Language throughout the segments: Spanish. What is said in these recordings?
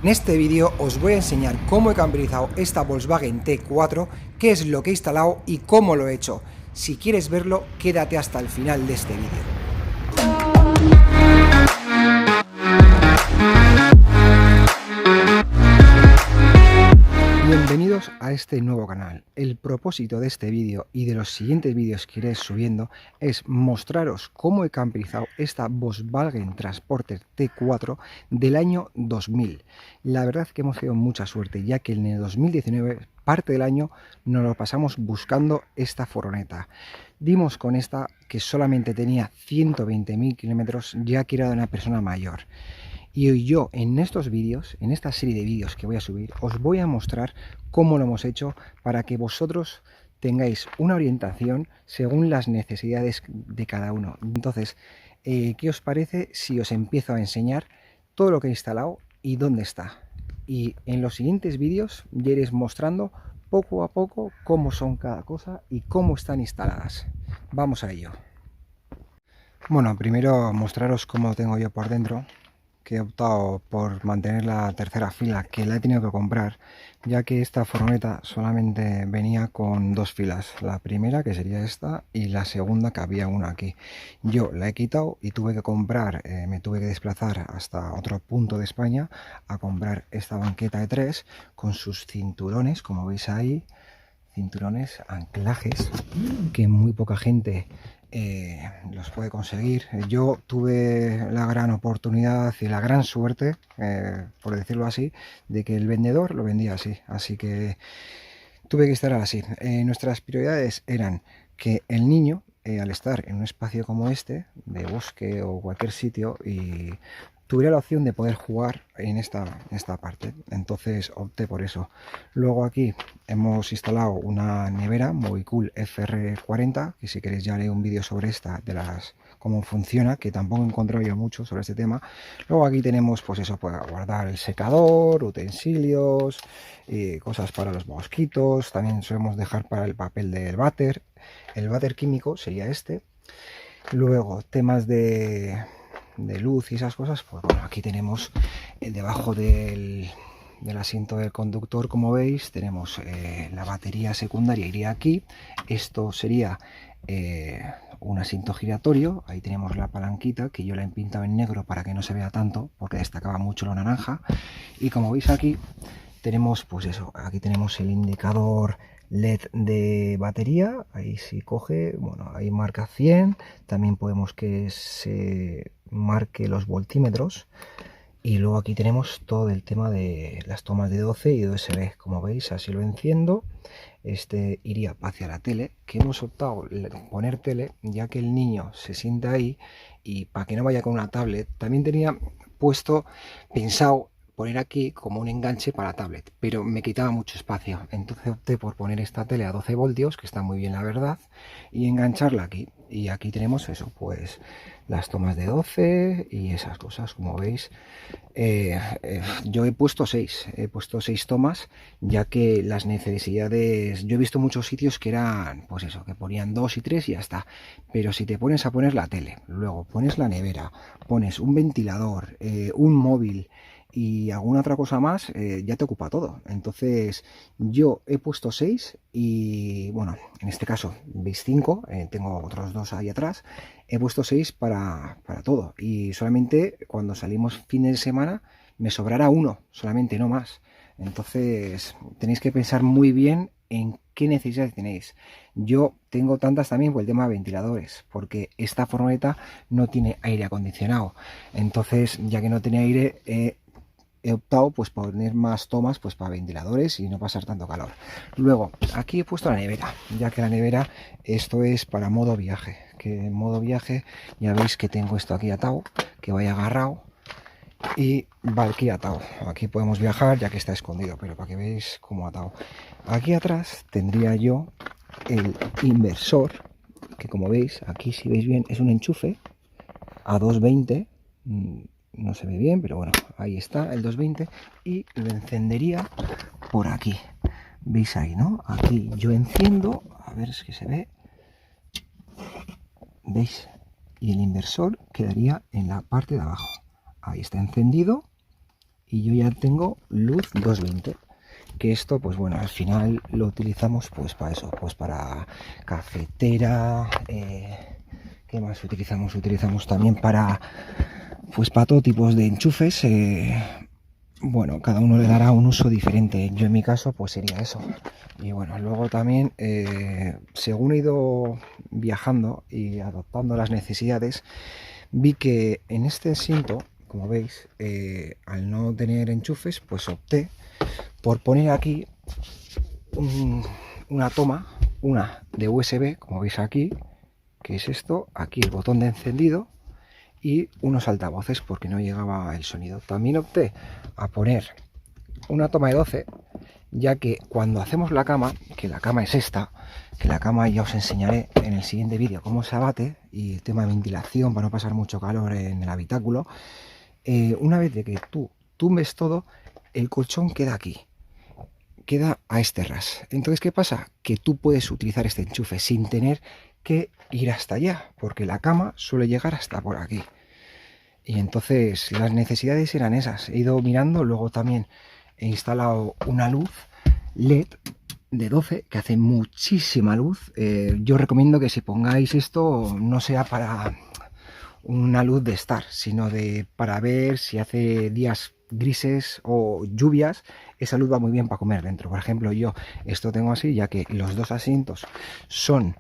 En este vídeo os voy a enseñar cómo he camperizado esta Volkswagen T4, qué es lo que he instalado y cómo lo he hecho. Si quieres verlo, quédate hasta el final de este vídeo. Bienvenidos a este nuevo canal. El propósito de este vídeo y de los siguientes vídeos que iré subiendo es mostraros cómo he camperizado esta Volkswagen Transporter T4 del año 2000. La verdad que hemos tenido mucha suerte, ya que en el 2019, parte del año, nos lo pasamos buscando esta furgoneta. Dimos con esta que solamente tenía 120.000 kilómetros, ya que era de una persona mayor. Y hoy yo en estos vídeos, en esta serie de vídeos que voy a subir, os voy a mostrar cómo lo hemos hecho para que vosotros tengáis una orientación según las necesidades de cada uno. Entonces, ¿qué os parece si os empiezo a enseñar todo lo que he instalado y dónde está? Y en los siguientes vídeos ya iréis mostrando poco a poco cómo son cada cosa y cómo están instaladas. Vamos a ello. Bueno, primero mostraros cómo lo tengo yo por dentro, que he optado por mantener la tercera fila, que la he tenido que comprar, ya que esta furgoneta solamente venía con dos filas, la primera que sería esta y la segunda que había una aquí. Yo la he quitado y tuve que comprar, me tuve que desplazar hasta otro punto de España a comprar esta banqueta de 3 con sus cinturones, como veis ahí, cinturones, anclajes, que muy poca gente los puede conseguir. Yo tuve la gran oportunidad y la gran suerte, por decirlo así, de que el vendedor lo vendía así, así que tuve que estar así. Nuestras prioridades eran que el niño, al estar en un espacio como este, de bosque o cualquier sitio, y tuviera la opción de poder jugar en esta parte, entonces opté por eso. Luego aquí hemos instalado una nevera Movicool FR40, que si queréis ya haré un vídeo sobre esta, de las cómo funciona, que tampoco he encontrado yo mucho sobre este tema. Luego aquí tenemos pues eso, para guardar el secador, utensilios, cosas para los mosquitos, también solemos dejar para el papel del váter. El váter químico sería este. Luego temas de luz y esas cosas, pues bueno, aquí tenemos debajo del asiento del conductor, como veis, tenemos la batería secundaria, iría aquí. Esto sería un asiento giratorio. Ahí tenemos la palanquita, que yo la he pintado en negro para que no se vea tanto, porque destacaba mucho lo naranja. Y como veis aquí tenemos, pues eso, aquí tenemos el indicador LED de batería. Ahí si coge, bueno, ahí marca 100. También podemos que se marque los voltímetros. Y luego aquí tenemos todo el tema de las tomas de 12 y de USB. Como veis, así lo enciendo. Este iría hacia la tele, que hemos optado poner tele, ya que el niño se sienta ahí y para que no vaya con una tablet. También tenía pensado poner aquí como un enganche para tablet, pero me quitaba mucho espacio, entonces opté por poner esta tele a 12 voltios, que está muy bien la verdad, y engancharla aquí. Y aquí tenemos eso, pues las tomas de 12 y esas cosas, como veis. Yo he puesto 6 tomas, ya que las necesidades, yo he visto muchos sitios que eran, pues eso, que ponían 2 y 3 y ya está. Pero si te pones a poner la tele, luego pones la nevera, pones un ventilador, un móvil y alguna otra cosa más, ya te ocupa todo. Entonces yo he puesto 6 y bueno, en este caso veis 5, tengo otros 2 ahí atrás. He puesto 6 para todo, y solamente cuando salimos fines de semana me sobrará uno solamente, no más. Entonces tenéis que pensar muy bien en qué necesidades tenéis. Yo tengo tantas también por el tema de ventiladores, porque esta furgoneta no tiene aire acondicionado. Entonces, ya que no tiene aire, he optado pues por poner más tomas pues para ventiladores y no pasar tanto calor. Luego aquí he puesto la nevera, ya que la nevera, esto es para modo viaje, que en modo viaje ya veis que tengo esto aquí atado, que vaya agarrado y va aquí atado. Aquí podemos viajar ya que está escondido, pero para que veáis cómo atado. Aquí atrás tendría yo el inversor, que como veis aquí, si veis bien, es un enchufe a 220. No se ve bien, pero bueno, ahí está el 220, y lo encendería por aquí. ¿Veis ahí, no? Aquí yo enciendo, a ver si se ve. ¿Veis? Y el inversor quedaría en la parte de abajo. Ahí está encendido y yo ya tengo luz 220. Que esto, pues bueno, al final lo utilizamos pues para eso, pues para cafetera. ¿Qué más utilizamos? Utilizamos también para, pues para todo tipo de enchufes. Bueno, cada uno le dará un uso diferente. Yo en mi caso, pues sería eso. Y bueno, luego también, según he ido viajando y adoptando las necesidades, vi que en este asiento, como veis, al no tener enchufes, pues opté por poner aquí una toma, una de USB, como veis aquí, que es esto, aquí el botón de encendido y unos altavoces porque no llegaba el sonido. También opté a poner una toma de 12, ya que cuando hacemos la cama, que la cama es esta, que la cama ya os enseñaré en el siguiente vídeo cómo se abate y el tema de ventilación para no pasar mucho calor en el habitáculo, una vez de que tú tumbes todo, el colchón queda aquí, queda a este ras. Entonces, ¿qué pasa? Que tú puedes utilizar este enchufe sin tener que ir hasta allá, porque la cama suele llegar hasta por aquí. Y entonces las necesidades eran esas. He ido mirando, luego también he instalado una luz LED de 12 que hace muchísima luz. Yo recomiendo que si pongáis esto no sea para una luz de estar, sino para ver si hace días grises o lluvias, esa luz va muy bien para comer dentro. Por ejemplo, yo esto tengo así, ya que los dos asientos son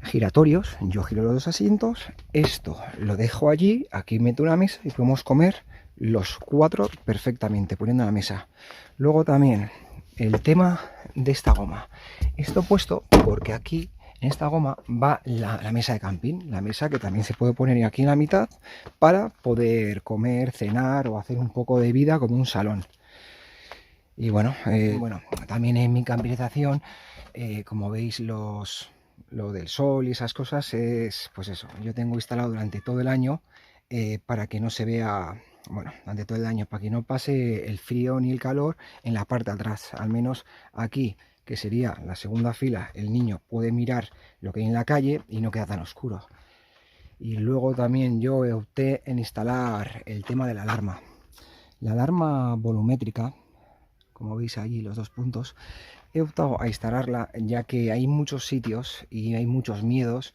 giratorios, yo giro los dos asientos, esto lo dejo allí, aquí meto una mesa y podemos comer los 4 perfectamente poniendo la mesa. Luego también el tema de esta goma, esto puesto porque aquí en esta goma va la mesa de camping, la mesa que también se puede poner aquí en la mitad para poder comer, cenar o hacer un poco de vida como un salón. Y bueno, también en mi camperización, como veis lo del sol y esas cosas es, pues eso, yo tengo instalado durante todo el año para que no se vea, bueno, durante todo el año, para que no pase el frío ni el calor en la parte de atrás, al menos aquí, que sería la segunda fila, el niño puede mirar lo que hay en la calle y no queda tan oscuro. Y luego también yo opté en instalar el tema de la alarma volumétrica, como veis allí los 2 puntos. He optado a instalarla ya que hay muchos sitios y hay muchos miedos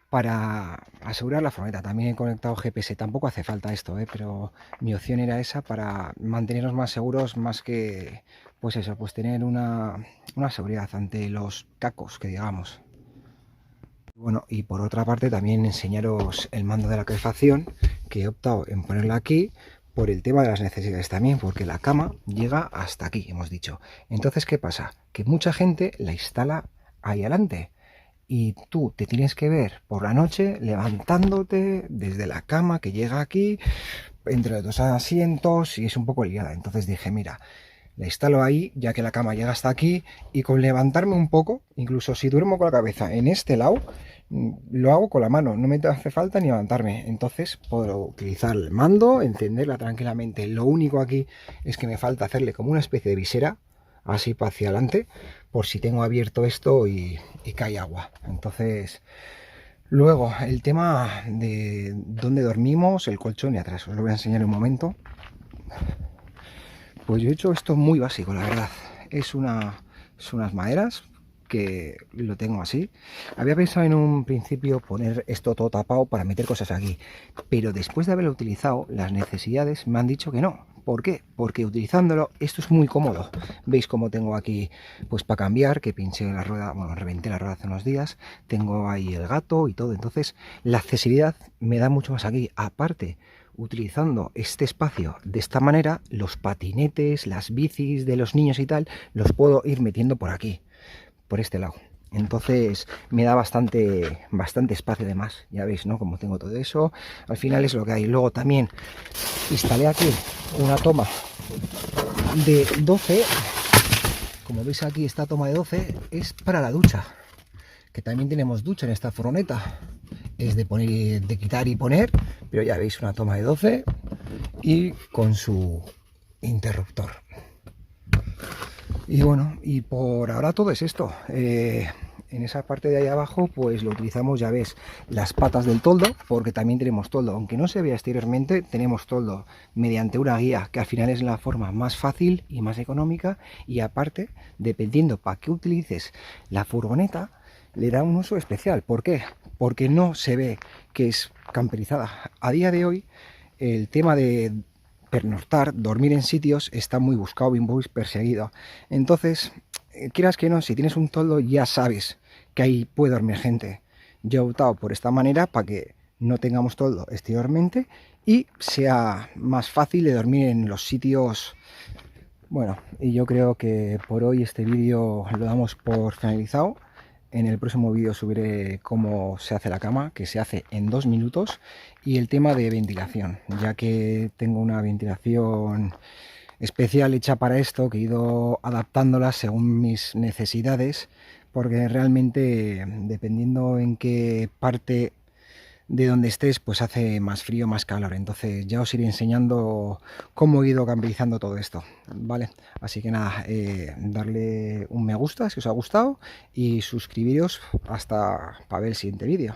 para asegurar la furgoneta. También he conectado GPS, tampoco hace falta esto, pero mi opción era esa para mantenernos más seguros, más que pues eso, pues tener una seguridad ante los cacos, que digamos. Bueno, y por otra parte también enseñaros el mando de la calefacción, que he optado en ponerla aquí por el tema de las necesidades también, porque la cama llega hasta aquí, hemos dicho. Entonces, ¿qué pasa? Que mucha gente la instala ahí adelante y tú te tienes que ver por la noche levantándote desde la cama que llega aquí, entre los 2 asientos, y es un poco liada. Entonces dije, mira, la instalo ahí, ya que la cama llega hasta aquí, y con levantarme un poco, incluso si duermo con la cabeza en este lado, lo hago con la mano, no me hace falta ni levantarme. Entonces puedo utilizar el mando, encenderla tranquilamente. Lo único aquí es que me falta hacerle como una especie de visera, así para hacia adelante, por si tengo abierto esto y cae agua. Entonces, luego el tema de dónde dormimos, el colchón y atrás, os lo voy a enseñar en un momento. Pues yo he hecho esto muy básico, la verdad. Son unas maderas que lo tengo así. Había pensado en un principio poner esto todo tapado para meter cosas aquí, pero después de haberlo utilizado, las necesidades me han dicho que no. ¿Por qué? Porque utilizándolo, esto es muy cómodo. Veis cómo tengo aquí, pues para cambiar, que pinché la rueda, bueno, reventé la rueda hace unos días. Tengo ahí el gato y todo. Entonces, la accesibilidad me da mucho más aquí. Aparte, utilizando este espacio de esta manera, los patinetes, las bicis de los niños y tal, los puedo ir metiendo por aquí, por este lado. Entonces me da bastante espacio de más. Ya veis, ¿no? Como tengo todo eso, al final es lo que hay. Luego también instalé aquí una toma de 12. Como veis aquí, esta toma de 12 es para la ducha, que también tenemos ducha en esta furgoneta. Es de poner, de quitar y poner, pero ya veis, una toma de 12 y con su interruptor. Y bueno, y por ahora todo es esto. en esa parte de ahí abajo pues lo utilizamos, ya ves, las patas del toldo, porque también tenemos toldo, aunque no se vea exteriormente, tenemos toldo mediante una guía que al final es la forma más fácil y más económica, y aparte, dependiendo para qué utilices la furgoneta, le da un uso especial. ¿Por qué? Porque no se ve que es camperizada. A día de hoy el tema de pernoctar, dormir en sitios, está muy buscado y muy perseguido. Entonces, quieras que no, si tienes un toldo ya sabes que ahí puede dormir gente. Yo he optado por esta manera para que no tengamos toldo exteriormente y sea más fácil de dormir en los sitios. Bueno, y yo creo que por hoy este vídeo lo damos por finalizado. En el próximo vídeo subiré cómo se hace la cama, que se hace en 2 minutos, y el tema de ventilación, ya que tengo una ventilación especial hecha para esto, que he ido adaptándola según mis necesidades, porque realmente dependiendo en qué parte de donde estés, pues hace más frío, más calor. Entonces ya os iré enseñando cómo he ido camperizando todo esto, ¿vale? Así que nada, darle un me gusta si os ha gustado y suscribiros hasta para ver el siguiente vídeo.